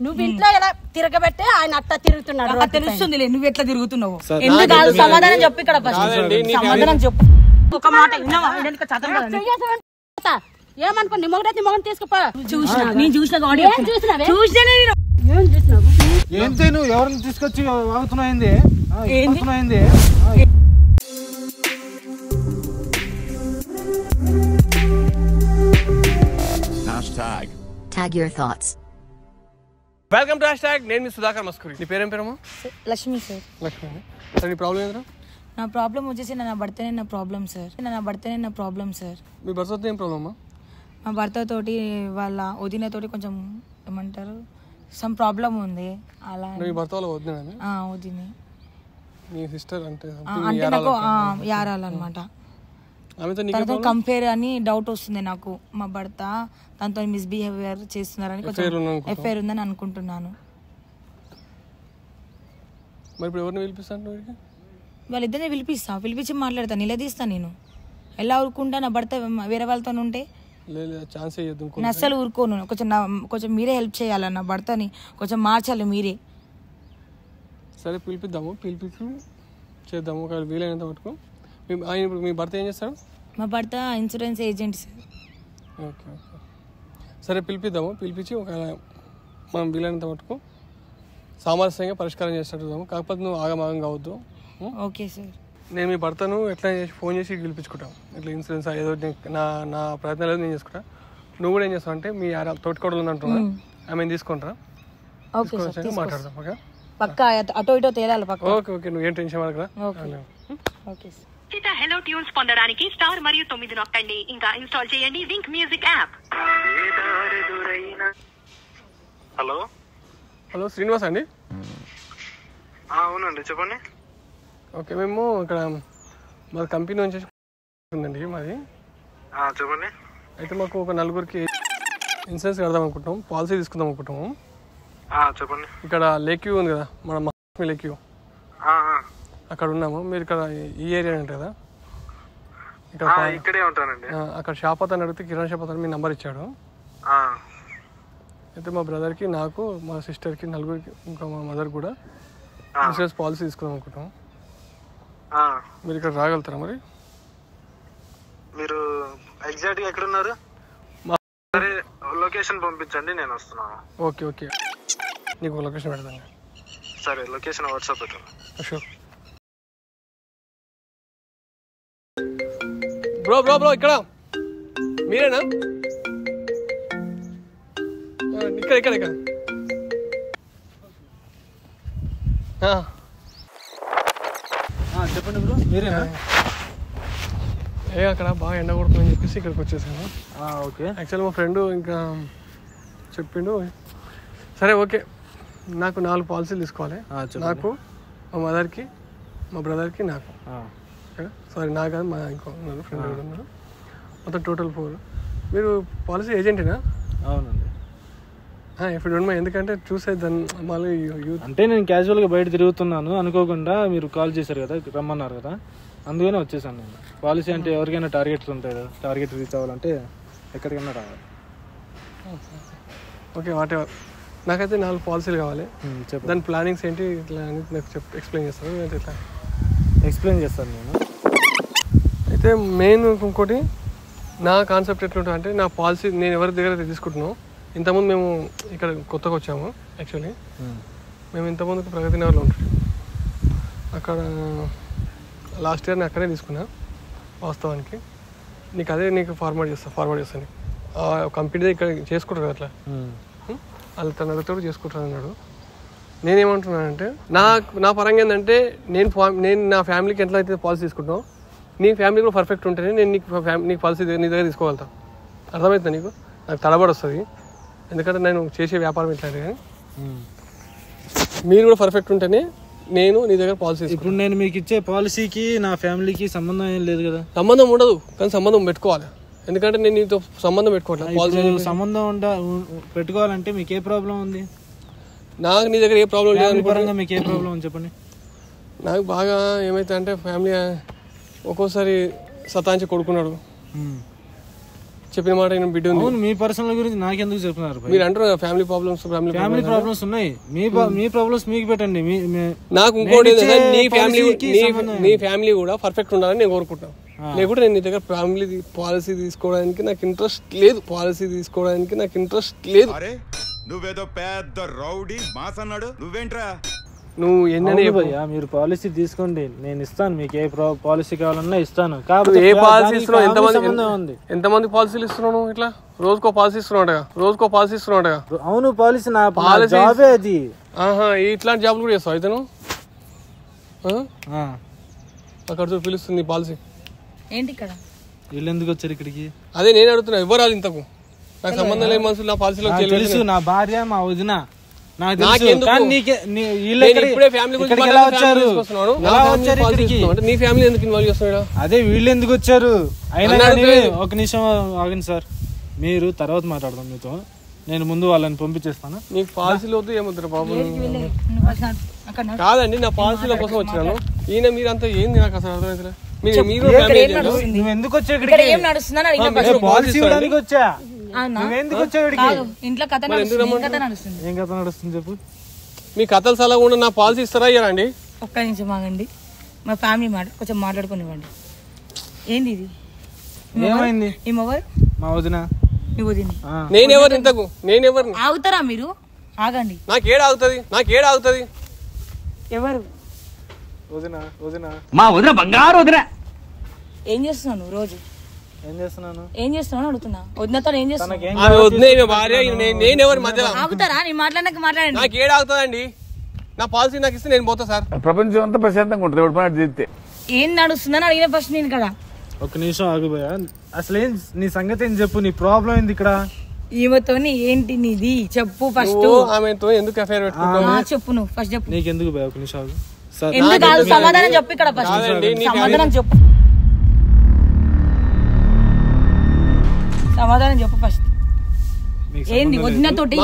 నువ్వు ఇంట్లో ఎలా తిరగబెట్టి ఆయన అట్లా తిరుగుతున్నాడు తెలుస్తుంది. నువ్వు ఎట్లా తిరుగుతున్నావు సమాధానం చెప్పు. ఇక్కడ సమాధానం చెప్పు. ఒక మాట ఏమనుకో నీ మొగడైతే మొగని తీసుకుపో. నేను చూసిన ఏంటి నువ్వు ఎవరిని తీసుకొచ్చి వాగుతున్నాయింది? Tag your thoughts. Welcome to #. నేను మీ సుధాకర్ మస్కూరి. నీ పేరేం పేరమ్మా? లక్ష్మి సార్. లక్ష్మి. సార్ నీ ప్రాబ్లం ఏంద్రా? నా ప్రాబ్లం వచ్చేసి నా భర్తనే నా ప్రాబ్లం సార్. మీ భర్తతో ఏం ప్రాబ్లం అమ్మా? మా భర్త తోటి వాళ్ళ వదిన తోటి కొంచెం ఏమంటారు సమ్ ప్రాబ్లం ఉంది. అలా మీ భర్త వాళ్ళ వదిన? వదిన మీ సిస్టర్ అంటే నాకు యారాలన్నమాట. తనతో కంపేర్ అని డౌట్ వస్తుంది నాకు. మా భర్త తనతో మిస్బిహేవియర్ చేస్తున్నారని కొంచెం ఎఫ్ఐఆర్ ఉందని అనుకుంటున్నాను. వాళ్ళిద్దరిని పిలిపించి మాట్లాడతాను, నిలదీస్తా. నేను ఎలా ఊరుకుంటా? నా భర్త వేరే వాళ్ళతో ఉంటే అస్సలు ఊరుకోను. కొంచెం మీరే హెల్ప్ చేయాలి. నా భర్తని కొంచెం మార్చాలి మీరే. సరే పిలిపిద్దాము, చేద్దాము వీలైనంత మటుకు. మీ భర్త ఏం చేస్తాడు? మా భర్త ఇన్సూరెన్స్ ఏజెంట్ సార్. ఓకే సరే పిలిపించి ఒక మనం వీలైనంత మటుకు సామరస్యంగా పరిష్కారం చేసేటట్టు. కాకపోతే నువ్వు ఆగమాగం కావద్దు. Okay sir. నేను మీ భర్తను ఎట్లా ఫోన్ చేసి పిలిపించుకుంటాను. ఇట్లా ఇన్సూరెన్స్ ఏదో నా ప్రయత్నాలు ఏదో నేను చేసుకుంటా. నువ్వు కూడా ఏం చేస్తావు అంటే మీ తోటికోడలు ఉందంటున్నా ఆమె తీసుకుంటారా? మాట్లాడదాం. ఓకే పక్కా అటో ఇటో తేలాలి. ఓకే నువ్వు ఏం టెన్షన్ పడకరా. Okay sir. హలో ట్యూన్స్ పొందడానికి స్టార్ మరియు 9 నొక్కండి. ఇంకా ఇన్స్టాల్ చేయండి Wynk music app. Hello Srinivas అండి? అవునండి చెప్పండి. ఓకే మేము ఇక్కడ మాది కంపెనీ నుంచి ఉందండి మాది. చెప్పండి. అయితే మాకు ఒక నలుగురికి ఇన్సూరెన్స్ కడదాం అనుకుంటున్నాం, పాలసీ తీసుకుందాం అనుకుంటున్నాము. చెప్పండి. ఇక్కడ లేక్ వ్యూ ఉంది కదా, మన మహాలక్ష్మి లేక్ వ్యూ, అక్కడ ఉన్నాము. మీరు ఇక్కడ ఈ ఏరియా అంటే కదా, ఇక్కడే ఉంటానండి. అక్కడ షాప్ అతను అడిగితే కిరాణా షాప్ అతను మీ నెంబర్ ఇచ్చాడు. అయితే మా బ్రదర్కి, నాకు, మా సిస్టర్కి, నలుగురికి, ఇంకా మా మదర్ కూడా ఇన్సూరెన్స్ పాలసీ తీసుకుందాం అనుకుంటాం. మీరు ఇక్కడ రాగలుగుతారా మరి? మీరు ఎగ్జాక్ట్ గా ఎక్కడ ఉన్నారు? సరే లొకేషన్ పంపించండి, నేను వస్తున్నాను. ఓకే నీకు లొకేషన్ పెడతాను. సరే లొకేషన్ వాట్సాప్ పెట్టండి. షూర్. బ్రో ఇక్కడ మీరేనా? ఇక్కడ చెప్పండి బ్రో, మీరేనా? అక్కడ బాగా ఎండ కొడుతుందని చెప్పేసి ఇక్కడికి వచ్చేసాను. ఓకే. యాక్చువల్లీ మా ఫ్రెండ్ ఇంకా చెప్పిండు. సరే ఓకే, నాకు 4 పాలసీలు తీసుకోవాలి. నాకు, మా మదర్కి, మా బ్రదర్కి, నాకు. సారీ నాకు కాదు, మా ఇంకో ఫ్రెండ్ కూడా ఉన్నారు. మొత్తం టోటల్ 4. మీరు పాలసీ ఏజెంటేనా? అవునండి. ఇప్పుడు ఉండమా, ఎందుకంటే చూసే దాన్ని మళ్ళీ యూత్ అంటే నేను క్యాజువల్గా బయట తిరుగుతున్నాను, అనుకోకుండా మీరు కాల్ చేశారు కదా, రమ్మన్నారు కదా, అందుకనే వచ్చేసాను నేను. పాలసీ అంటే ఎవరికైనా టార్గెట్లు ఉంటాయి కదా, టార్గెట్ రీచ్ అవ్వాలంటే ఎక్కడికైనా రావాలి. Okay whatever. నాకైతే 4 పాలసీలు కావాలి. దాని ప్లానింగ్స్ ఏంటి ఇట్లా అని నాకు ఎక్స్ప్లెయిన్ చేస్తాను. ఇట్లా ఎక్స్ప్లెయిన్ చేస్తాను నేను. అయితే మెయిన్ ఇంకోటి నా కాన్సెప్ట్ ఎట్లుంటుంది అంటే, నా పాలసీ నేను ఎవరి దగ్గర తీసుకుంటున్నాను. ఇంతకుముందు మేము ఇక్కడ కొత్తగా వచ్చాము. యాక్చువల్లీ మేము ఇంతకుముందుకు ప్రగతి నగర్లో ఉంటున్నాం. అక్కడ లాస్ట్ ఇయర్ నేను అక్కడే తీసుకున్నా. వాస్తవానికి నీకు ఫార్వర్డ్ చేస్తాను. ఆ కంపెనీ ఇక్కడ చేసుకుంటారు కదా, అట్లా వాళ్ళు తన దగ్గర చేసుకుంటారు అన్నాడు. నేనేమంటున్నానంటే, నా పరంగా ఏంటంటే, నేను నా ఫ్యామిలీకి ఎట్లా అయితే పాలసీ తీసుకుంటున్నావు, నీ ఫ్యామిలీ కూడా పర్ఫెక్ట్ ఉంటేనే నేను నీకు పాలసీ నీ దగ్గర తీసుకోగలుగుతాను. అర్థమవుతుంది నీకు? నాకు తడబడి వస్తుంది, ఎందుకంటే నేను చేసే వ్యాపారం ఇట్లాంటి. కానీ మీరు కూడా పర్ఫెక్ట్ ఉంటేనే నేను నీ దగ్గర పాలసీ. ఇప్పుడు నేను మీకు ఇచ్చే పాలసీకి నా ఫ్యామిలీకి సంబంధం ఏం లేదు కదా? సంబంధం ఉండదు, కానీ సంబంధం పెట్టుకోవాలి. ఎందుకంటే నేను నీతో సంబంధం పెట్టుకోవట్లేదు. పాలసీ సంబంధం పెట్టుకోవాలంటే మీకు ఏ ప్రాబ్లం ఉంది? నాకు నీ దగ్గర ఏ ప్రాబ్లం లేదు. పరంగా మీకు ఏ ప్రాబ్లం ఉంది చెప్పండి. నాకు బాగా ఏమైతే అంటే, ఫ్యామిలీ ఒక్కోసారి సతాంచి కొడుకున్నాడు, చెప్పిన మాట నేను బిడ్డ ఉంది. అవును, మీ పర్సనల్ గురించి నాకెందుకు చెప్తున్నారు? మీరు అంటారు ఫ్యామిలీ ప్రాబ్లమ్స్ ఉన్నాయి. మీ ప్రాబ్లమ్స్ మీకు పెట్టండి. నాకు ఇంకోటి నీ ఫ్యామిలీ కూడా పర్ఫెక్ట్ ఉండాలని నేను కోరుకుంటాను. లేకుంటే నేను నీ దగ్గర ఫ్యామిలీ పాలసీ తీసుకోవడానికి నాకు ఇంట్రెస్ట్ లేదు. నువ్వేదో పెద్ద రౌడీ మాస్ అన్నాడు, నువ్వేంట్రా? నువ్వు ఎన్నైనా మీరు పాలసీ తీసుకోండి, నేను ఇస్తాను. మీకు ఏ పాలసీ కావాలన్నా ఇస్తాను. కాబట్టి ఏ పాలసీ ఇస్తున్నావు? ఎంతమంది పాలసీలు ఇస్తున్నావు? ఇట్లా రోజుకో పాలసీ ఇస్తున్నావు. అవును, పాలసీ నా జాబే అది. ఇట్లాంటి జాబ్ కూడా చేస్తావు అయితే నువ్వు? అక్కడ పిలుస్తుంది పాలసీ ఏంటి ఇక్కడ? వీళ్ళు ఎందుకు వచ్చారు ఇక్కడికి? అదే నేను అడుగుతున్నా. ఎవరు రాదు ఇంతకు? నాకు సంబంధం లేని మనుషులు నా పాలసీలో తెలుసు. నా భార్య, మా వదిన నాకు నీ ఫ్యామిలీ ఎందుకు ఇన్వాల్వ్ చేస్తున్నాడు? అదే వీళ్ళు ఎందుకు వచ్చారు? అయినా ఒక నిమిషం ఆగండి సార్, మీరు తర్వాత మాట్లాడదాం మీతో. నేను ముందు వాళ్ళని పంపించేస్తాను. నీకు పాలసీలు వద్దు ఏమొద్దు బాబు. కాదండి, నా పాలసీల కోసం వచ్చినాను. ఈయన మీరంతా ఏంది నాకు అసలు అర్థమైతే. నువ్వు ఎందుకు వచ్చావు? పాలసీ ఇవ్వడానికి వచ్చా. ఇంట్లో కథ నడుస్తుంది. ఏం కథ నడుస్తుంది చెప్పు. మీ కథలు సలహా కూడా నా పాలసీ ఇస్తారా ఇయ్యారండి? ఒక్క నిమిషం ఆగండి, మా ఫ్యామిలీ కొంచెం మాట్లాడుకునివ్వండి. ఏంది ఇది? ఏమైంది? మా వదిన. మీ వదిన? నేనెవరు ఇంతకు? నేనెవరు? ఆగుతారా మీరు? ఆగండి. నాకేడాగుతుంది? ఎవరు? మా వదిన బంగారు వదిన. ఏం చేస్తున్నాను రోజు? ఏం చేస్తున్నాను అడుగుతున్నా. వదినతో ఏం చేస్తున్నా? ఆగుతారా? నేను మాట్లాడండి. నాకేడాగుతుందండి? నా పాలసీ నాకు ఇస్తే నేను పోతా సార్. ప్రపంచం అంతా ప్రశాంతంగా ఉంటుంది. ఏం నడుస్తుందని అడిగిన ఫస్ట్ నేను ఇక్కడ. ఒక్క నిమిషం ఆగిపోయా. అసలు ఏం నీ సంగతి ఏం చెప్పు. నీ ప్రాబ్లం ఏంది ఇక్కడ? ఈమెతో ఏంటి నీది చెప్పు ఫస్ట్. ఆమెతో ఎందుకు అఫైర్ పెట్టుకుంటావు? చెప్పు నువ్వు ఫస్ట్ చెప్పు. నీకెందుకు భయ? ఒక నిమిషం ఎందుకు కాదు, సమాధానం చెప్పు ఇక్కడ ఫస్ట్. సమాధానం చెప్పు ఫస్ట్. ఏంది వదినతోటి?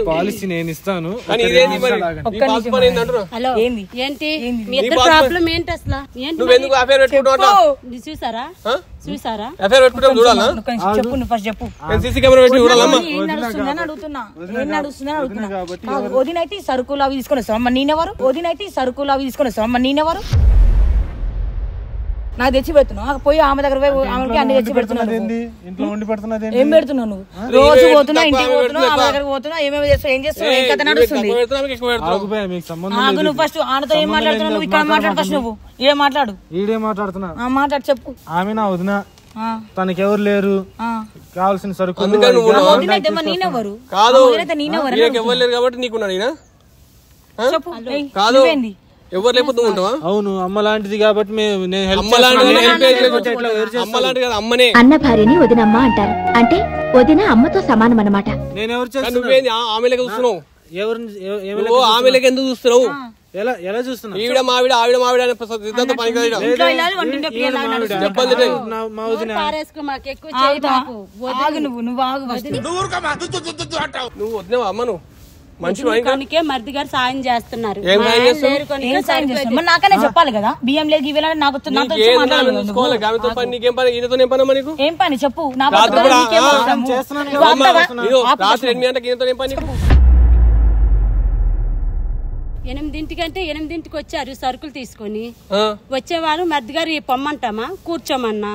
పాలసీ నేను ఇస్తాను. ఏంటి మీ ఇద్దరు ప్రాబ్లం ఏంటి అసలు? నువ్వెందుకు అఫైర్ పెట్టుకుంటావు? చూసారా? అఫైర్ పెట్టుకుంటావు చూడాలా? చెప్పు నువ్వు ఫస్ట్ చెప్పు. సీసీ కెమెరా పెట్టి చూడాలమ్మా. ఏం నడుస్తుందని అడుగుతున్నా. వదినైతే సరుకులు అవి తీసుకొని వస్తాం. మరి నేనెవరు? వదినైతే సరుకులు అవి తీసుకొని వస్తాం. మరి నేనెవరు? నాకు తెచ్చి పెడుతున్నావు. పోయి ఆమె దగ్గర పోయి ఆమెకి అన్ని తెచ్చి పెడుతున్నావు. ఏం పెడుతున్నావు నువ్వు? రోజు పోతున్నా, ఇంటికి పోతున్నావు, ఆమె దగ్గర పోతున్నా, ఏమేమి చేస్తావు? ఏం చేస్తావు? ఏం కథ నడుస్తుంది? నువ్వు ఫస్ట్ ఆమెతో ఏం మాట్లాడుతున్నావు? నువ్వు ఇక్కడ మాట్లాడు ఫస్ట్. నువ్వు ఈడే మాట్లాడుతున్నా. మాట్లాడు చెప్పు. ఆమె నా వదిన, తనకి ఎవరు లేరు, కావాల్సిన సరుకులు. నేనెవరు? ఎవరు లేరు కాబట్టి నీకున్నాడు ఈయన. చెప్పు. కాదు, ఎవరు లేకపోతే ఉంటావా? అవును, అమ్మ లాంటిది కాబట్టి అమ్మనే. అన్న భార్యని వదినమ్మ అంటారు. అంటే వదిన అమ్మతో సమానం అన్నమాట. నేను ఎవరు చేస్తాను? నువ్వేంది ఆమె లెక్క చూస్తున్నావు? ఆమె లెక్క ఎందుకు చూస్తున్నావు? ఎలా చూస్తున్నావు? ఈవిడ మావిడ ఆవిడ మావిడ నువ్వు వదిలేవా అమ్మ? నువ్వు మనిషి మరిది గారు సాయం చేస్తున్నారు. నాకనే చెప్పాలి కదా. బియ్యం లేదు ఇవి నాకు ఏం పని చెప్పు. రాత్రి 8 గంటలకు ఈయనతో ఏం పని? 8ంటికంటే 8ంటికి వచ్చారు సరుకులు తీసుకొని. వచ్చేవారు మరిది గారు పొమ్మంటామా? కూర్చోమన్నా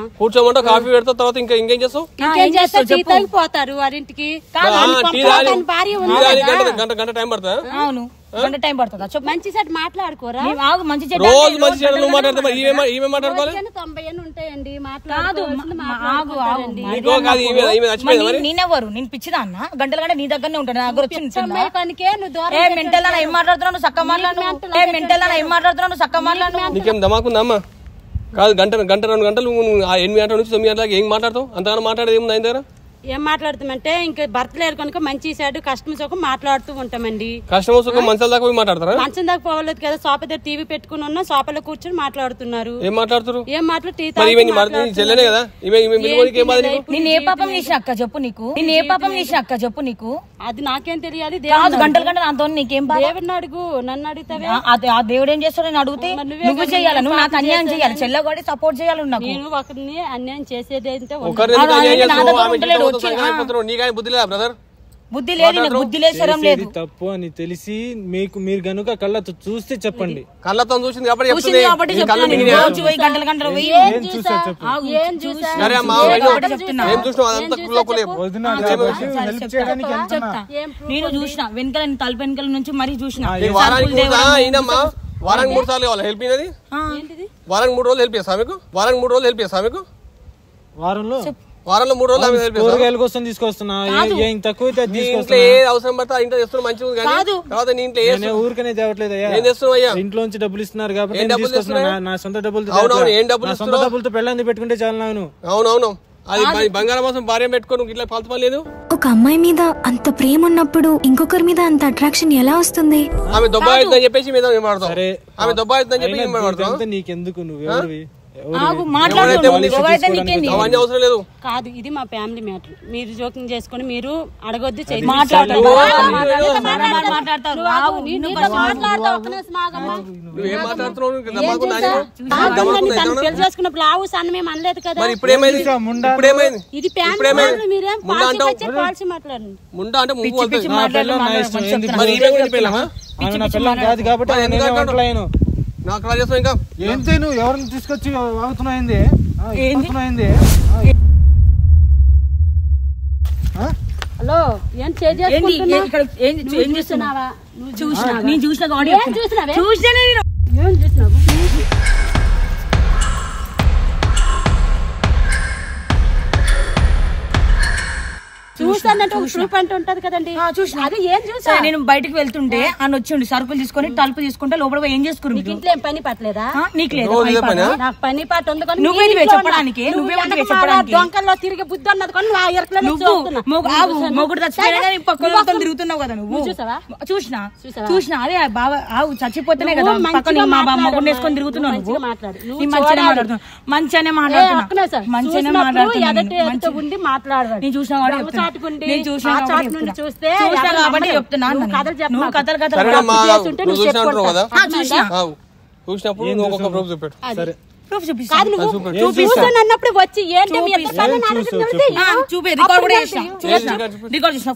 కాఫీ పెడతా. తర్వాత ఇంకేం చేస్తావు? ఇంకేం చేస్తారు? టీ తాగి పోతారు వారింటికి. భార్య గంట టైం పడతా? అవును, గంట టైం పడుతుందా? మంచి సెట్ మాట్లాడుకోరా? రోజు మంచి చెడు నువ్వు మాట్లాడతా. ఈమె మాట్లాడుకోవాలి. 90 ఉంటాయండి. నేనెవరు? నేను పిచ్చిదా అన్న? గంటల గంట నీ దగ్గరనే ఉంటాను. నా దగ్గర వచ్చి మెంటల్ ఏం మాట్లాడుతున్నావు? చక్క మాట్లాడు. నీకేం దమాకుందా అమ్మా? కాదు, గంట 2 గంటలు 8 గంటల నుంచి 9 గంటలకు ఏం మాట్లాడతావు? అంతగానో మాట్లాడేది ఏముంది ఆయన దగ్గర? ఏం మాట్లాడుతామంటే ఇంకా భర్త లేరు కనుక మంచి సైడ్ కష్టం సుఖం మాట్లాడుతూ ఉంటామండి. కష్టం సుఖం మంచం దాకా పోయి మాట్లాడతారా? మంచం దాకా పోవలేదు కదా, సోఫా దగ్గర టీవీ పెట్టుకుని ఉన్నా, సోఫాలో కూర్చొని మాట్లాడుతున్నారు. ఏం మాట్లాడుతారు? ఏం మాట్లాడు చెల్లెనే కదా. నేను ఏ పాపం చేసిన అక్క చెప్పు నీకు, నేను ఏ పాపం చేసిన అక్క చెప్పు నీకు, అది నాకేం తెలియాలి. గంటల గంట నాతో నీకేం దేవుడిని అడుగు, నన్ను అడుగుతావే. ఆ దేవుడు ఏం చేస్తాడు నేను అడిగితే నువ్వు చెయ్యాలి, నువ్వు నాకు అన్యాయం చేయాలి, చెల్లగొడి సపోర్ట్ చేయాలి. నేను ఒకరిని అన్యాయం చేసేది అయితే బుద్ధి లేదు, బుద్ధి లేసరం లేదు. తప్పు అని తెలిసి మీరు గనుక కళ్ళతో చూస్తే చెప్పండి. కళ్ళతో చూసింది కాబట్టి గంటల గంటలు నేను చూసిన వెనకాల తలుపు వెనకాల నుంచి మరీ చూసిన. వారానికి 3 సార్లు కావాలి హెల్ప్ అయినది. వారానికి 3 రోజులు హెల్ప్ చేస్తా మీకు. వారానికి 3 రోజులు హెల్ప్ చేస్తా మీకు. వారంలో 3 రోజులు కూరగాయల కోసం తీసుకొస్తున్నా. అవసరం పడితే ఇంట్లో తెస్తున్నా మంచిగా, తర్వాత నీ ఇంట్లో ఊరికనే తేవట్లేదు అయ్యా. ఇంట్లోంచి డబ్బులు ఇస్తున్నారు కాబట్టి నా సొంత డబ్బులతో పెళ్ళంది పెట్టుకుంటే చాలా. అవునవును, అది బంగారం కోసం భార్య పెట్టుకోను ఇట్లా ఫాల్తు పని లేదు. ఒక అమ్మాయి మీద అంత ప్రేమ ఉన్నప్పుడు ఇంకొకరి మీద అంత అట్రాక్షన్ ఎలా వస్తుంది? ఆమె దొబ్బా అవుతుందని చెప్పేసి మీద మాట్లాడతాం. ఆమె దొబ్బా అవుతుందని చెప్పి మాట్లాడతాం. నీకెందుకు, నువ్వెవరివి? అవసరం లేదు. కాదు, ఇది మా ఫ్యామిలీ మ్యాటర్. మీరు జోకింగ్ చేసుకుని మీరు అడగొద్దు. చేసుకున్నప్పుడు లావు సన్న మేము అనలేదు కదా. ఇది పాలసీ మాట్లాడండి. ముండా అంటే నాకు రా చేస్తావు ఇంకా ఏంటి? నువ్వు ఎవరిని తీసుకొచ్చి వాగుతున్నాయింది? హలో, ఏం చూస్తున్నావా? చూసినా ఉంటది కదండి. నేను బయటకు వెళ్తుంటే అని వచ్చిండు సరుకులు తీసుకొని తలుపు తీసుకుంటే లోపల ఏం చేసుకున్నాను. ఇంట్లో ఏం పని పట్టలేదా? నీకు లేదు నాకు పని పాట ఉంది. నువ్వే చెప్పడానికి దొంకల్లో తిరిగి బుద్ధి అన్నది కానీ మొగుడు చచ్చిపోయినా పక్కన తిరుగుతున్నావు కదా నువ్వు. చూసినా అదే బాగా చచ్చిపోతేనే కదా పక్కన మా మొగుడు వేసుకొని తిరుగుతున్నావు. నువ్వు మంచిగానే మాట్లాడుతున్నావు. నేను చూసినా చూస్తే అన్నప్పుడు వచ్చి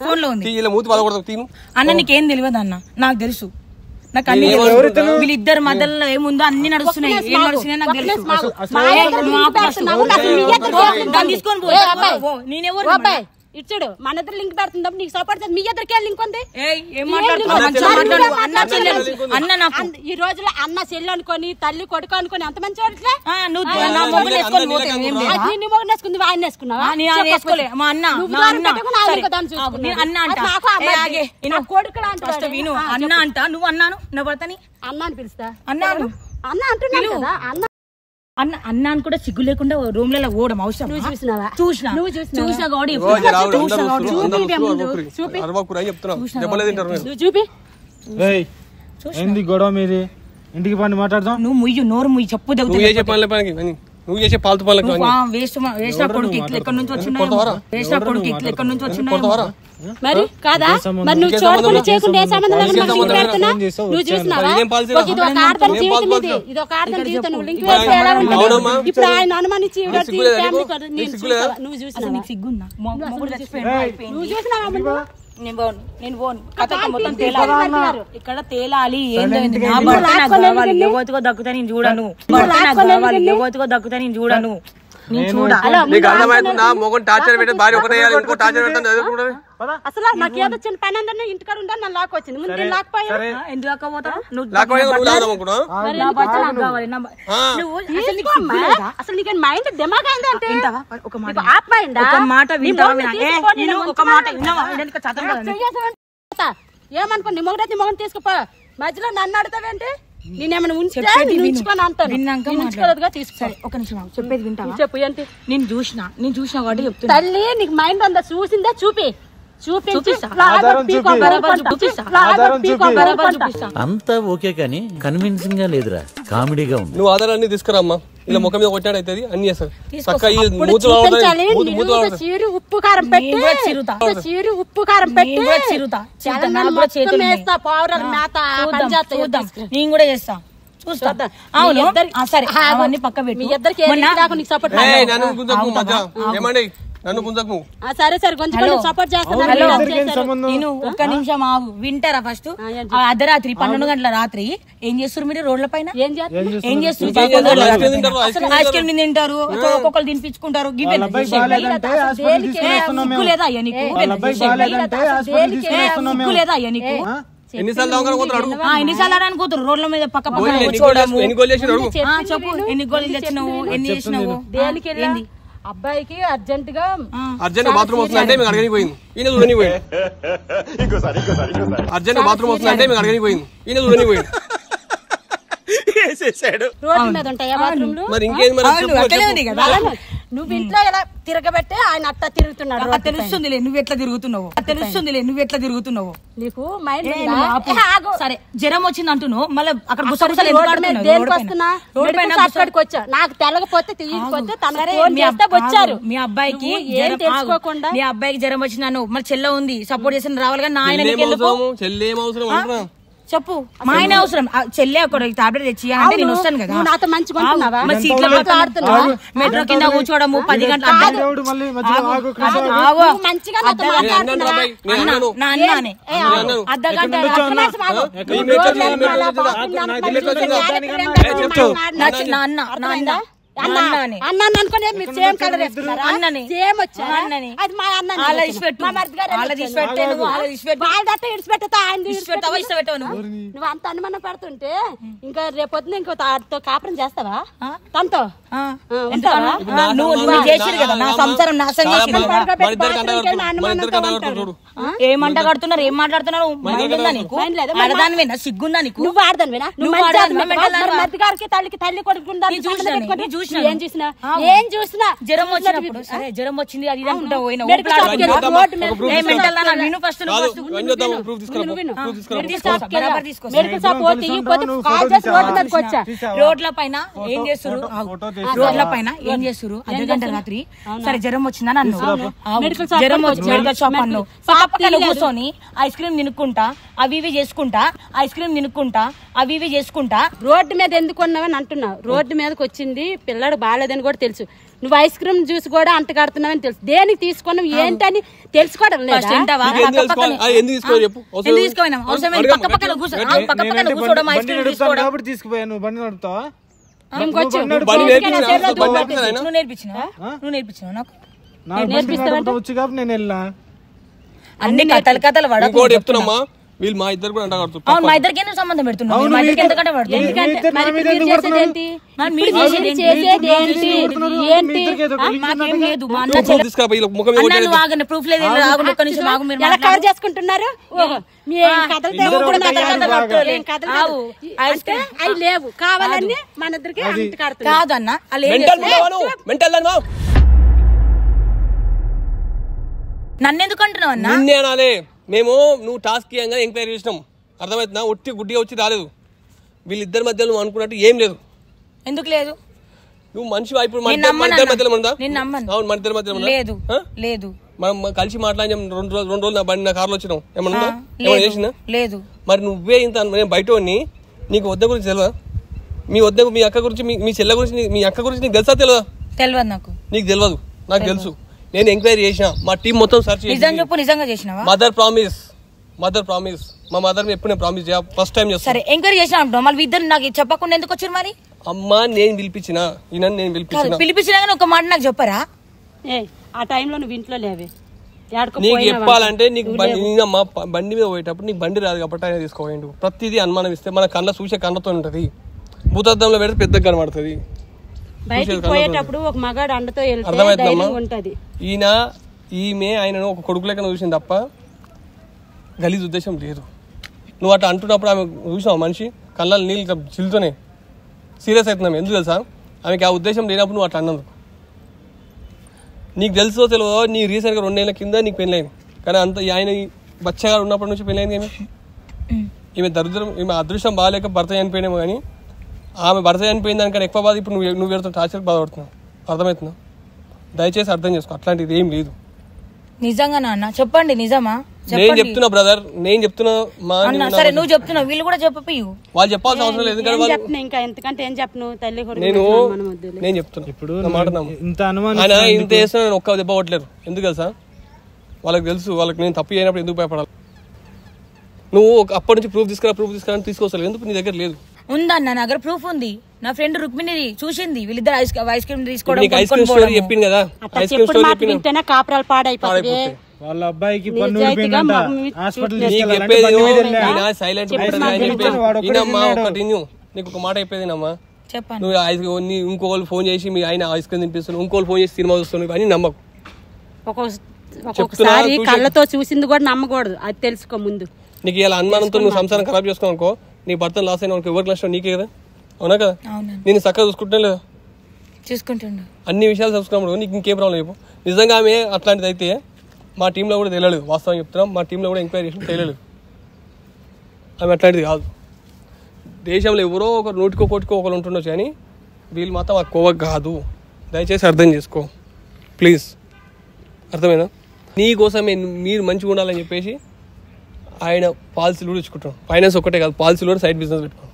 ఫోన్ లో ఉంది. అన్న నీకేం తెలియదు అన్న, నాకు తెలుసు. నాకు అన్ని వీళ్ళిద్దరు మధ్యలో ఏముందో అన్ని నడుస్తున్నాయి. ఏం నడుస్తున్నాయి నాకు తెలుసు. తీసుకొని నేనెవరు ఇచ్చాడు మన ఇద్దరు లింక్ పెడుతుంది. నీకు సపోర్ట్ మీ ఇద్దరికి లింక్ ఉంది. ఈ రోజులో అన్న చెల్లి అనుకొని తల్లి కొడుకు అనుకొని అంత మంచి వాడులే. వేసుకుంది ఆయన వేసుకున్నావా? కొడుకు అన్న అంట నువ్వు అన్నాను నా భర్తని అన్న అని పిలుస్తా. అన్నాను అన్న అంటున్నాను కదా. అన్న అన్నాను కూడా సిగ్గు లేకుండా రూమ్ లలో ఓడం అవసరం. చూసినా ఏంది గొడవ మీది? ఇంటికి పండి మాట్లాడదాం. నువ్వు ముయ్యి నోరు ముయ్యి చెప్పు నువ్వు చేసే పాలతు పనులకు కొడుకు ఇట్లా ఎక్కడి నుంచి వచ్చిండు మరి కాదా? మరి నువ్వు చూడకుండా చేయకుండా ఏ సంబంధం పెడుతున్నా? నువ్వు చూసినావా? ఇది ఒక ఆడదాని జీవితం, ఇది ఒక ఆడదాని జీవితం. నువ్వు లింక్ వేస్తే ఎలా ఉంటుంది? ఇప్పుడు ఆయన అనుమానించి నువ్వు చూసినావా? నువ్వు చూసినావా? నేను పోను. ఇక్కడ తేలాలి. ఎవరికో దక్కుతా నేను చూడను. ఎవరికో దక్కుతా నేను చూడను. అసలు నాకు ఏదో చిన్న పని అందరినీ ఇంటికాడ ఉండాలి. నన్ను లాక్ వచ్చింది. ముందు లాక్పోయా ఎందుకు లాక్కపోతావు? అసలు నీకు మైండ్ దిమాగ్ అయింది అంటే ఒక మాట ఏమనుకో నీ మొగడైతే మొగని తీసుకుపో. మధ్యలో నన్ను అడుగుతావేంటి? నేనేమైనా ఉంచుకొని అంటాను ఉంచుకోలేదుగా తీసుకో. ఒక నిమిషం చెప్పేది వింటావా? చెప్పు ఏంటి? నేను చూసిన కాబట్టి చెప్తున్నా. తల్లి నీకు మైండ్ ఉందా? చూసిందా? అంతా ఓకే కానీ కన్విన్సింగ్ గా లేదురా, కామెడీగా ఉంది. నువ్వు ఆధారాన్ని తీసుకురామ్మా, ఇలా ముఖం మీద కొట్టాడు అవుతుంది అన్ని చేస్తారు. ఉప్పు కారం పెట్టి పౌడర్ మేత నేను కూడా చేస్తా చూస్తా. అవును సరే అవన్నీ పక్క పెట్టి ఇద్దరికి సపోర్ట్ నన్ను గుంజకు. సరే సరే కొంచెం సపోర్ట్ చేస్తాను. నేను ఒక్క నిమిషం ఆగు, వింటారా ఫస్ట్? అర్ధరాత్రి 12 గంటల రాత్రి ఏం చేస్తారు మీరు రోడ్ల పైన? ఏం చేస్తారు? ఐస్ క్రీమ్ తింటారు, ఒక్కొక్కరు తినిపించుకుంటారు. సిగ్గు లేదా అయ్యా నీకు? సిగ్గు లేదా అయ్యా నీకు? ఎన్నిసార్లు అనుకోతారు రోడ్ల మీద పక్క పక్కన కూర్చోవడము. చెప్పు ఎన్ని గోళీలు తెచ్చినావు, ఎన్ని చేసినావు? దేనికి? అబ్బాయికి అర్జెంట్ బాత్రూమ్ వస్తుందంటే మీకు అడగనిపోయింది, ఈయన చూడనిపోయింది. అర్జెంట్ బాత్రూమ్ వస్తుందంటే మీకు అడగనిపోయింది, ఈయన చూడనిపోయింది. రోడ్డు మీద ఉంటాయా బాత్రూమ్లు? మరి ఇంకేం నువ్వు ఇంట్లో ఎలా తిరగబెట్టి ఆయన అట్లా తిరుగుతున్నాడు. తెలుస్తుందిలే నువ్వు ఎట్లా తిరుగుతున్నావు. నీకు మైండ్ సరే జ్వరం వచ్చింది అంటున్నావు, మళ్ళీ అక్కడ వచ్చా నాకు తెలగపోతే తీసుకొస్తే వచ్చారు. మీ అబ్బాయికి ఏం తెలుసుకోకుండా మీ అబ్బాయికి జ్వరం వచ్చినాను, మరి చెల్ల ఉంది సపోర్ట్ చేసిన రావాలి కానీ ఆయన చెప్పు. మా ఆయన అవసరం చెల్లె ఒక టాబ్లెట్ తెచ్చి అంటే నేను వస్తాను కదా. నాతో మంచిగా మెట్రో కింద కూర్చోవడము 10 గంటల నువ్వు అంత అనుమానం పెడుతుంటే ఇంకా రేపొద్దున ఇంకో కాపురం చేస్తావా తనతో? ఏమంట కడుతున్నారు, ఏం మాట్లాడుతున్నారు? సిగ్గుందా నీకు? నువ్వు ఆడదానివేనా? మధ్య గారికి తల్లికి తల్లి కొడుకుందా? ఏం చూసినా జ్వరం వచ్చినప్పుడు జ్వరం వచ్చింది అది రోడ్ల పైన ఏం చేస్తారు? అర్ధగంట రాత్రి సరే జ్వరం వచ్చిందని అన్నావు, జ్వరం వచ్చి మెడికల్ షాప్ అన్నావు, పక్కన కూర్చొని ఐస్ క్రీమ్ తినుక్కుంటా అవి ఇవి చేసుకుంటా రోడ్డు మీద ఎందుకు ఉన్నావని అంటున్నావు. రోడ్డు మీదకి వచ్చింది పిల్లడు బాగాలేదని కూడా తెలుసు, నువ్వు ఐస్ క్రీమ్ జ్యూస్ కూడా అంట కడుతున్నావని తెలుసు. దేనికి తీసుకున్నావు ఏంటని తెలుసుకోవడం లేదా? అన్ని కథలు చెప్తున్నా వీళ్ళు మా ఇద్దరు కూడా అంట మా ఇద్దరికి ఎందుకు సంబంధం పెడుతున్నావు? ప్రూఫ్ లేదు చేసుకుంటున్నారు. అవి లేవు కావాలని మన ఇద్దరికి కాదన్నా నన్నెందుకు అంటున్నావు అన్నా? మేము నువ్వు టాస్క్ ఎంక్వైరీ చేసినాం, అర్థమవుతుందా? ఒట్టి గుడ్డిగా వచ్చి రాలేదు. వీళ్ళిద్దరి మధ్యలో నువ్వు అనుకున్నట్టు ఏం లేదు. ఎందుకు లేదు? నువ్వు మనిషి ఇప్పుడు మన ఇద్దరి మధ్యలో ఉందా? అవును మన ఇద్దరి మధ్యలో లేదు. మనం కలిసి మాట్లాడినాం 2 రోజులు నా బండి నా కార్లో వచ్చినాం, ఏమన్నా చేసినా లేదు. మరి నువ్వే ఇంత బయట నీకు వద్ద గురించి తెలియదా? మీ అక్క గురించి మీ చెల్లె గురించి మీ అక్క గురించి నీకు తెలుసా తెలియదా? తెలియదు నాకు. నీకు తెలియదు, నాకు తెలుసు. నేను ఎంక్వైరీ చేసిన, మా టీం మొత్తం సర్చ్ చేసి నిజంగా చేసినావా? మదర్ ప్రామిస్ మా మదర్ ఎప్పుడు నేను ప్రామిస్ చేయ ఫస్ట్ టైం చేస్తా. సరే ఎంక్వైరీ చేసినా అంటున్నావు, మళ్ళీ ఇద్దరు నాకు చెప్పకుండా ఎందుకు వచ్చారు? మరి అమ్మా నేను పిలిపించిన ఒక మాట నాకు చెప్పరా? ఆ టైంలో నువ్వు ఇంట్లో లేవే. నీకు చెప్పాలంటే నీకు బండి మీద పోయేటప్పుడు నీకు బండి రాదు కాబట్టి ఆయన తీసుకోండు. ప్రతిదీ అనుమానం ఇస్తే మన కళ్ళ చూసే కళ్ళతో ఉంటది, భూతద్దంలో పెడితే పెద్దగా కనబడుతుంది. బయటికి పోయేటప్పుడు ఒక మగాడు అండతో ఉంటది. ఈమె ఆయన ఒక కొడుకు లెక్క చూసింది తప్ప గలీజ్ ఉద్దేశం లేదు. నువ్వు అట్లా అంటున్నప్పుడు ఆమె చూసావు మనిషి కళ్ళ నీళ్ళు చిల్లుతోనే సీరియస్ అవుతున్నాం. ఎందుకు తెలుసా? ఆమెకి ఆ ఉద్దేశం లేనప్పుడు నువ్వు అట్లా అన్నందుకు. నీకు తెలుసో తెలియదో నీ రీసెంట్గా 2 నెలల కింద నీకు పెళ్ళైంది, కానీ అంత ఆయన బచ్చగారు ఉన్నప్పటి నుంచి పెళ్ళైంది. ఈమె దరిద్రం, ఈమె అదృష్టం బాగాలేక భర్త చనిపోయినామో, కానీ ఆమె భర్త చనిపోయిన దానికన్నా ఎక్కువ బాధ ఇప్పుడు నువ్వు వేరుతో టార్చర్ బాధపడుతున్నావు. అర్థమవుతున్నావు? దయచేసి అర్థం చేసుకో, అట్లాంటిది ఏం లేదు. నిజంగా నాన్న చెప్పండి, నిజమా? నేను చెప్తున్నా బ్రదర్, నేను చెప్తున్నా. సరే నువ్వు చెప్తున్నావు, వీళ్ళు కూడా చెప్పు. వాళ్ళు చెప్పాల్సిన అవసరం లేదు, ఎందుకంటే ఇంకా ఎంతకంటే ఏం చెప్పను తల్లి నేను చెప్తున్నా. ఇప్పుడు ఇంత ఆయన ఇంత వేసినా నేను ఒక్క దెబ్బ కొట్టలేరు. ఎందుకు తెలుసా? వాళ్ళకి తెలుసు, వాళ్ళకి నేను తప్పు చేయనప్పుడు ఎందుకు భయపడాలి. నువ్వు అప్పటి నుంచి ప్రూఫ్ తీసుకురా తీసుకోవసలేదు. ఎందుకు నీ దగ్గర లేదు? ఉందన్న, నా దగ్గర ప్రూఫ్ ఉంది. నా ఫ్రెండ్ రుక్మిణి చూసింది, వీళ్ళిద్దరు ఐస్ క్రీమ్ తీసుకోవడం. చెప్పింది కదా, కాపురాలు పాడైపోతాయి. వాళ్ళ అబ్బాయికి పన్ను ఊడిపోయిందంట, హాస్పిటల్ నీకు ఒక మాట చెప్పేదేనమ్మా. చెప్పండి. నువ్వు ఇంకోళ్ళు ఫోన్ చేసి మీ ఆయన ఐస్ క్రీమ్ తినిపిస్తున్నావు, ఇంకోళ్ళు ఫోన్ చేసి సినిమా చూస్తున్నావు, అని నమ్మకు. ఒక్కొక్కసారి కళ్ళతో చూసింది కూడా నమ్మకూడదు, అది తెలుసుకో ముందు. నీకు ఇలా అనుమానంతో నువ్వు సంసారం ఖరాబ్ చేసుకో అనుకో, నీ భర్తను లాస్ అయినా ఎవరికి నష్టం నీకే కదా. అవునా కదా? నేను చక్కగా చూసుకుంటున్నా లేదా? చూసుకుంటుండు. అన్ని విషయాలు చూసుకున్నప్పుడు నీకు ఇంకేం ప్రాబ్లం చెప్పు. నిజంగా ఆమె అట్లాంటిది అయితే మా టీంలో కూడా తెలియలేదు. వాస్తవం చెప్తున్నాం, మా టీంలో కూడా ఎంక్వైరీ చేసి తెలియలేదు. ఆమె అట్లాంటిది కాదు. దేశంలో ఎవరో ఒక నూటికో కోటికో ఒకరు ఉంటుండొచ్చు, కానీ వీళ్ళు మాత్రం ఆ కోవ కాదు. దయచేసి అర్థం చేసుకో ప్లీజ్. అర్థమైనా? నీకోసమే మీరు మంచిగా ఉండాలని చెప్పేసి ఆయన పాలసీలు కూడా ఇచ్చుకుంటాం. ఫైనాన్స్ ఒక్కటే కాదు, పాలసీలు కూడా సైడ్ బిజినెస్ పెట్టుకోం.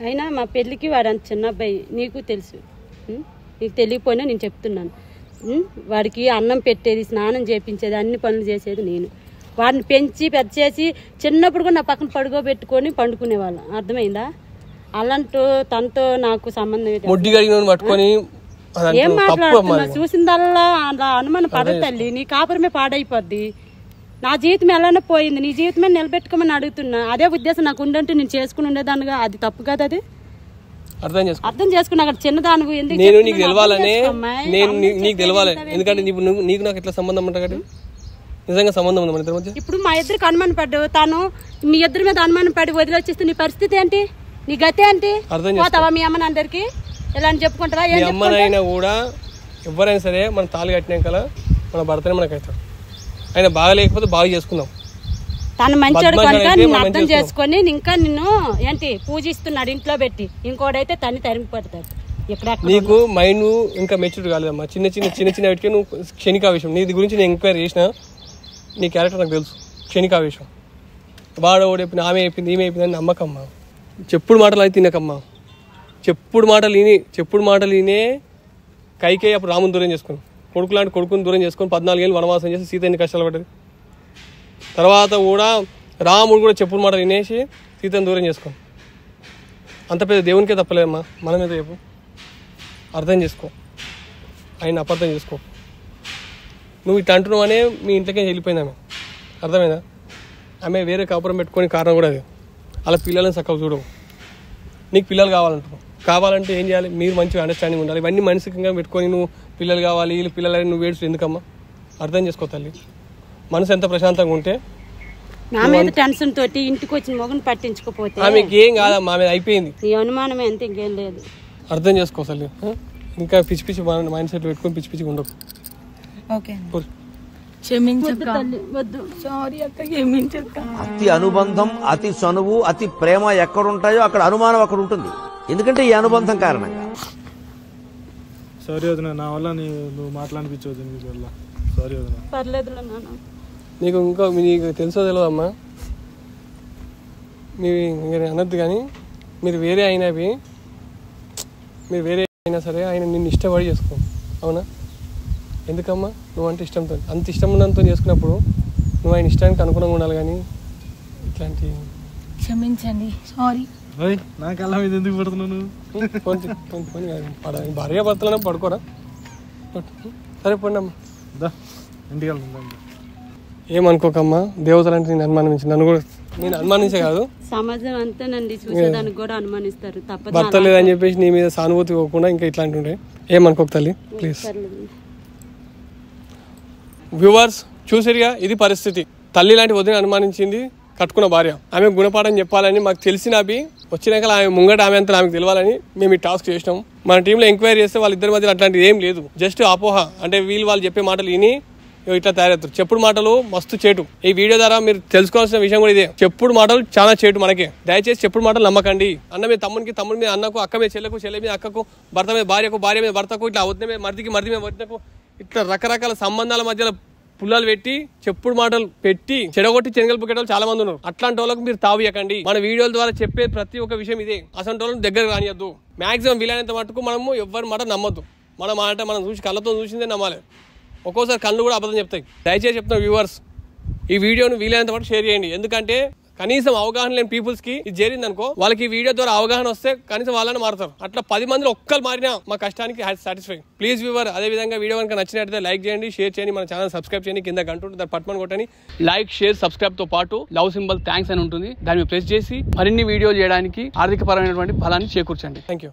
అయినా మా పెళ్ళికి వాడు అంత చిన్న అబ్బాయి, నీకు తెలుసు. నీకు తెలియకపోయినా నేను చెప్తున్నాను. వాడికి అన్నం పెట్టేది, స్నానం చేయించేది, అన్ని పనులు చేసేది నేను. వాడిని పెంచి పెద్ద చేసి చిన్నప్పుడు కూడా నా పక్కన పడుకోబెట్టుకొని పండుకునేవాళ్ళం. అర్థమైందా? అలాంటి తనతో నాకు సంబంధం ఏం మాట్లాడుతున్నా? చూసిందల్లా అలా అనుమానం పడదు తల్లి. నీ కాపురమే పాడైపోద్ది. నా జీవితం ఎలానే పోయింది, నీ జీవితమే నిలబెట్టుకోమని అడుగుతున్నా. అదే ఉద్దేశం నాకు ఉండంటే నేను చేసుకుని ఉండేదానిగా. అది తప్పు కదా? అది అర్థం చేసుకున్నా. అక్కడ చిన్నదాను ఎందుకు నేను నీకు తెలవాలనే, నేను నీకు తెలవాలి. ఎందుకంటే నీకు నాకు ఎట్లా సంబంధం ఉంటా కదా? నిజంగా సంబంధం ఉంది మన ఇద్దరి మధ్య. ఇప్పుడు మా ఇద్దరికి అనుమానం పడ్డావు, తను మీ ఇద్దరి మీద అనుమానం పడి వదిలేస్తే నీ పరిస్థితి ఏంటి? నీ గతి ఏంటి? పోతావా మీ అమ్మని అందరికి ఇలా అని చెప్పుకుంటావా? మీ అమ్మనైనా కూడా ఎవరైనా సరే మన తాళి కట్టినాక మన భర్తనే మనకు అవుతాడు. ఆయన బాగా లేకపోతే బాగా చేసుకుందాం. తను మంచోడు కనుక నిన్ను అర్థం చేసుకొని ఇంకా నిన్ను ఏంటి పూజిస్తున్నాడు ఇంట్లో పెట్టి. ఇంకోడైతే తన్ని తరిమి పడతాడు. నీకు మైండ్ ఇంకా మెచ్యూర్ కాలేదమ్మా. చిన్న చిన్న వాటికి నువ్వు క్షణికావేశం. నీ గురించి నేను ఎంక్వైరీ చేసిన, నీ క్యారెక్టర్ నాకు తెలుసు. క్షణికావేశం, వాడు ఓడి చెప్పింది, ఆమె చెప్పింది, ఈమె చెప్పింది అని నమ్మకమ్మా. చెప్పుడు మాటలు అయితే తినకమ్మా. చెప్పుడు మాటలు వినే కైకేయి అప్పుడు రాముని దూరం చేసుకుని, కొడుకు లాంటి కొడుకుని దూరం చేసుకొని 14 ఏళ్ళు వనవాసం చేసి సీత ఎన్ని కష్టాలు పడ్డది. తర్వాత కూడా రాముడు కూడా చెప్పుడు మాటలు వినేసి సీతను దూరం చేసుకో. అంత పెద్ద దేవునికే తప్పలేదమ్మా, మన మీద చెప్పు. అర్థం చేసుకో, ఆయన అపార్థం చేసుకో. నువ్వు ఇట్లా అంటున్నావు అనే మీ ఇంట్లోకే వెళ్ళిపోయింది ఆమె. అర్థమైందా? ఆమె వేరే కాపురం పెట్టుకొని కారణం కూడా అది. అలా పిల్లలని చక్కగా చూడవు. నీకు పిల్లలు కావాలంటే ఏం చేయాలి? మీరు మంచిగా అండర్స్టాండింగ్ ఉండాలి. ఇవన్నీ మానసికంగా పెట్టుకొని నువ్వు పిల్లలు కావాలి, వీళ్ళు పిల్లలని నువ్వు ఏడుచు ఎందుకమ్మా? అర్థం చేసుకో తల్లి. మనసు ఎంత ప్రశాంతంగా ఉంటే. నా మీద టెన్షన్ తోటి ఇంటికి వచ్చిన మొగను పట్టించుకోపోతే ఆమెకి ఏం కాదమ్మా, ఆమె అయిపోయింది. నీ అనుమానమే అంతే, ఇంకేం లేదు. అర్థం చేసుకో తల్లి. ఇంకా పిచ్చి మైండ్ సెట్ పెట్టుకొని పిచ్చి ఉండవు. అతి అనుబంధం, అతి చనువు, అతి ప్రేమ ఎక్కడుంటాయో అక్కడ అనుమానం అక్కడ ఉంటుంది. ఎందుకంటే ఈ అనుబంధం కారణంగా. సారీ వదిన, నా వల్ల నువ్వు మాట్లాడిపించవద్దు. నీ వల్ల సారీ వదిన. పర్లేదులే నాన్న. నీకు తెలుసో తెలియదమ్మా, మీరు అనద్దు కానీ మీరు వేరే అయినా సరే ఆయన నిన్ను ఇష్టపడి చేసుకో. అవునా? ఎందుకమ్మా? నువ్వు అంటే ఇష్టంతో, అంత ఇష్టం ఉన్నంతో చేసుకున్నప్పుడు నువ్వు ఆయన ఇష్టానికి అనుగుణంగా ఉండాలి. కానీ ఇట్లాంటి క్షమించండి, సారీ. నాకు అలా మీద ఎందుకు పడుతున్నాను? భార్య భర్తలనే పడుకోరా? సరే పోండి అమ్మా, ఇంటికి వెళ్తాం. ఏమనుకోకమ్మా, దేవతలంటే నేను అనుమానించి, నన్ను కూడా నేను అనుమానించే కాదు, సమాజం అంతేనండి చూసేదానికి కూడా అనుమానిస్తారు. తప్పదు. భర్త లేదని చెప్పేసి నీ మీద సానుభూతి పోకుండా ఇంకా ఇట్లాంటి ఉండే ఏమనుకోక తల్లి ప్లీజ్. వ్యూవర్స్ చూసిరుగా, ఇది పరిస్థితి. తల్లి లాంటి వదిన అనుమానించింది, కట్టుకున్న భార్య, ఆమె గుణపాఠం చెప్పాలని మాకు తెలిసిన వచ్చినాక ఆమె ముంగట ఆమె అంతా ఆమెకు తెలియాలని మేము ఈ టాస్క్ చేసినాం. మన టీంలో ఎంక్వైరీ చేస్తే వాళ్ళిద్దరి మధ్య అట్లాంటిది ఏం లేదు, జస్ట్ అపోహ. అంటే వాళ్ళు చెప్పే మాటలు విని ఇట్లా తయారవుతారు. చెప్పుడు మాటలు మస్తు చేటు. ఈ వీడియో ద్వారా మీరు తెలుసుకోవాల్సిన విషయం కూడా ఇదే, చెప్పుడు మాటలు చాలా చేటు మనకే. దయచేసి చెప్పుడు మాటలు నమ్మకండి. అన్న మీద తమ్ముడికి, తమ్ముడి మీద అన్నకు, అక్క మీద చెల్లెకు, చెల్లె మీద అక్కకు, భర్త మీద భార్యకు, భార్య మీద భర్తకు, ఇట్లా వద్ద మీద మర్దికి, మర్ది మీద వద్దకు, ఇట్లా రకరకాల సంబంధాల మధ్యలో పుల్లలు పెట్టి చెప్పుడు మాటలు పెట్టి చెడగొట్టి చెనగలు పుట్టేవాళ్ళు చాలా మంది ఉన్నారు. అట్లాంటి వాళ్ళకి మీరు తావియకండి. మన వీడియోల ద్వారా చెప్పే ప్రతి ఒక్క విషయం ఇదే. అసలు వాళ్ళని దగ్గర రానియద్దు. మాక్సిమం వీలైనంత మటుకు మనము ఎవరి మాట నమ్మద్దు. మన మాట మనం చూసి కళ్ళతో చూసిందే నమ్మాలి. ఒక్కోసారి కళ్ళు కూడా అబద్ధం చెప్తాయి. దయచేసి చెప్తున్న వ్యూవర్స్, ఈ వీడియోను వీలైనంత మటుకు షేర్ చేయండి. ఎందుకంటే కనీసం అవగాహన లేని పీపుల్స్ కి ఇది చేరింది అనుకో, వాళ్ళకి ఈ వీడియో ద్వారా అవగాహన వస్తే కనీసం వాళ్ళని మారుతారు. అట్లా 10 మందిలో ఒక్కరు మారినా మా కష్టానికి సాటిస్ఫై. ప్లీజ్ వ్యూవర్, అదే విధంగా వీడియో కనుక నచ్చినట్లయితే లైక్ చేయండి, షేర్ చేయండి, మన ఛానల్ సబ్స్క్రైబ్ చేయండి. కింద గంట ఉంటుంది, దాన్ని పట్టుమని కొట్టండి. లైక్, షేర్, సబ్స్క్రైబ్ తో పాటు లవ్ సింబల్ థ్యాంక్స్ అని ఉంటుంది, దాన్ని ప్రెస్ చేసి మరిన్ని వీడియోలు చేయడానికి ఆర్థిక పరమైనటువంటి బలాన్ని చేకూర్చండి. Thank you.